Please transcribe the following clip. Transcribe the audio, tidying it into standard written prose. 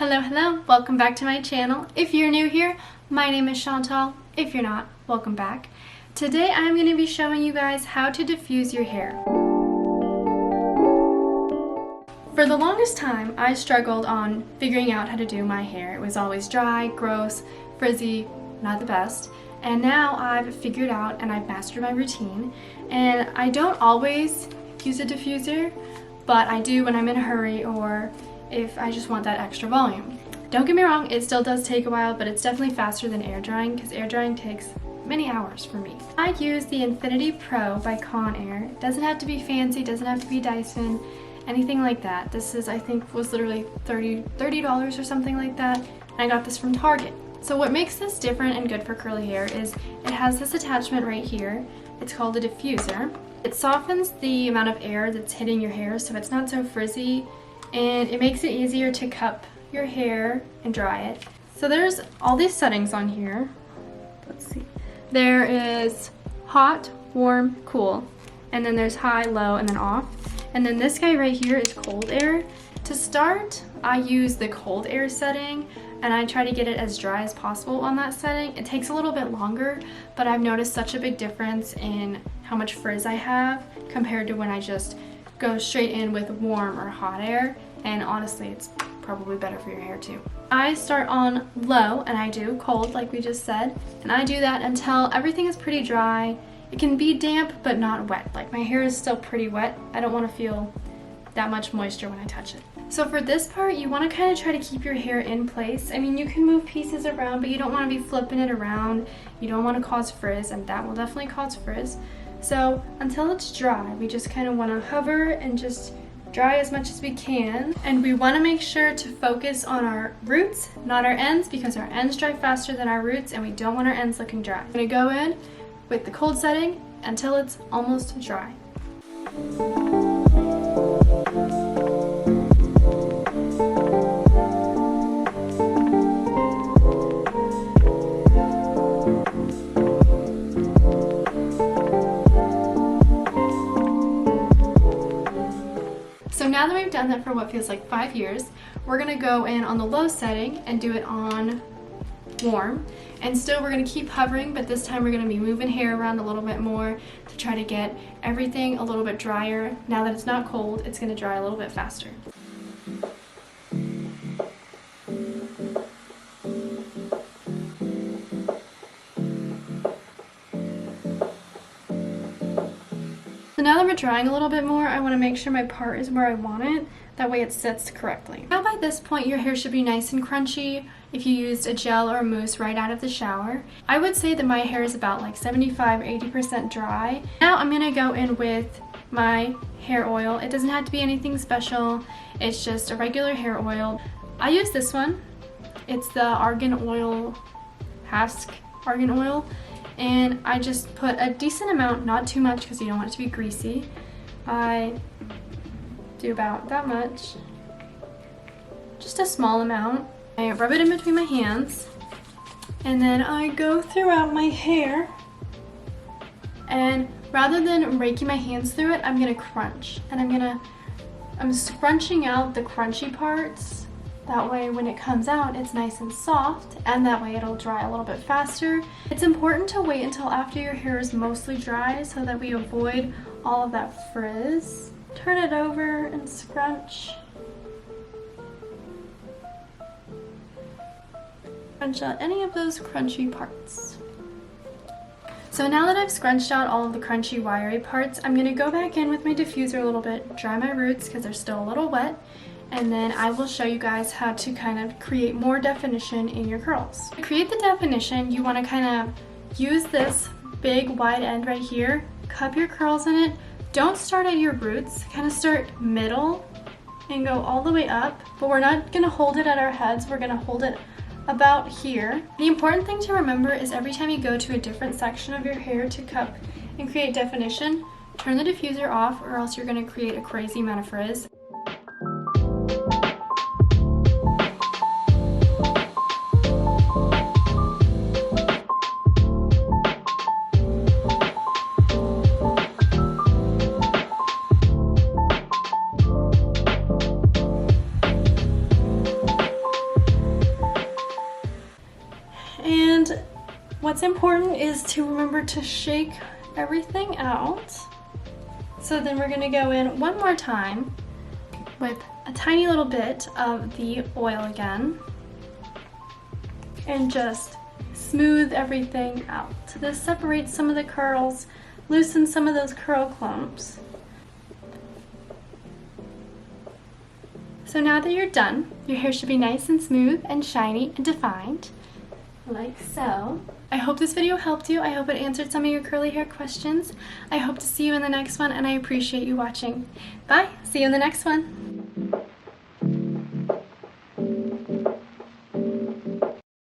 Hello, welcome back to my channel. If you're new here, my name is Chantal. If you're not, welcome back. Today I'm going to be showing you guys how to diffuse your hair. For the longest time, I struggled on figuring out how to do my hair. It was always dry, gross, frizzy, not the best. And now I've figured out and I've mastered my routine. And I don't always use a diffuser, but I do when I'm in a hurry or if I just want that extra volume. Don't get me wrong, it still does take a while, but it's definitely faster than air drying because air drying takes many hours for me. I use the Infinity Pro by Conair. It doesn't have to be fancy, doesn't have to be Dyson, anything like that. This is, I think, was literally $30 or something like that. And I got this from Target. So what makes this different and good for curly hair is it has this attachment right here. It's called a diffuser. It softens the amount of air that's hitting your hair so it's not so frizzy, and it makes it easier to cup your hair and dry it. So there's all these settings on here. Let's see. There is hot, warm, cool, and then there's high, low, and then off. And then this guy right here is cold air. To start, I use the cold air setting and I try to get it as dry as possible on that setting. It takes a little bit longer, but I've noticed such a big difference in how much frizz I have compared to when I just go straight in with warm or hot air, and honestly it's probably better for your hair too. I start on low and I do cold like we just said, and I do that until everything is pretty dry. It can be damp but not wet. Like my hair is still pretty wet. I don't want to feel that much moisture when I touch it. So for this part you want to kind of try to keep your hair in place. I mean, you can move pieces around, but you don't want to be flipping it around. You don't want to cause frizz, and that will definitely cause frizz. So until it's dry, we just kind of want to hover and just dry as much as we can. And we want to make sure to focus on our roots, not our ends, because our ends dry faster than our roots and we don't want our ends looking dry. I'm going to go in with the cold setting until it's almost dry. So now that we've done that for what feels like 5 years, we're going to go in on the low setting and do it on warm. And still we're going to keep hovering, but this time we're going to be moving hair around a little bit more to try to get everything a little bit drier. Now that it's not cold, it's going to dry a little bit faster. So now that we're drying a little bit more, I want to make sure my part is where I want it. That way it sits correctly. Now by this point your hair should be nice and crunchy if you used a gel or a mousse right out of the shower. I would say that my hair is about like 75 or 80% dry. Now I'm going to go in with my hair oil. It doesn't have to be anything special. It's just a regular hair oil. I use this one. It's the Argan Oil, Hask Argan Oil. And I just put a decent amount, not too much because you don't want it to be greasy. I do about that much, just a small amount. I rub it in between my hands and then I go throughout my hair, and rather than raking my hands through it, I'm gonna crunch, and I'm scrunching out the crunchy parts. That way when it comes out it's nice and soft, and that way it'll dry a little bit faster. It's important to wait until after your hair is mostly dry so that we avoid all of that frizz. Turn it over and scrunch. Crunch out any of those crunchy parts. So now that I've scrunched out all of the crunchy wiry parts, I'm going to go back in with my diffuser a little bit, dry my roots because they're still a little wet, and then I will show you guys how to kind of create more definition in your curls. To create the definition, you want to kind of use this big wide end right here, cup your curls in it. Don't start at your roots, kind of start middle and go all the way up, but we're not going to hold it at our heads, we're going to hold it about here. The important thing to remember is every time you go to a different section of your hair to cup and create definition, turn the diffuser off or else you're going to create a crazy amount of frizz. What's important is to remember to shake everything out. So then we're gonna go in one more time with a tiny little bit of the oil again and just smooth everything out. So this separates some of the curls, loosens some of those curl clumps. So now that you're done, your hair should be nice and smooth and shiny and defined, like so. I hope this video helped you. I hope it answered some of your curly hair questions. I hope to see you in the next one, and I appreciate you watching. Bye! See you in the next one.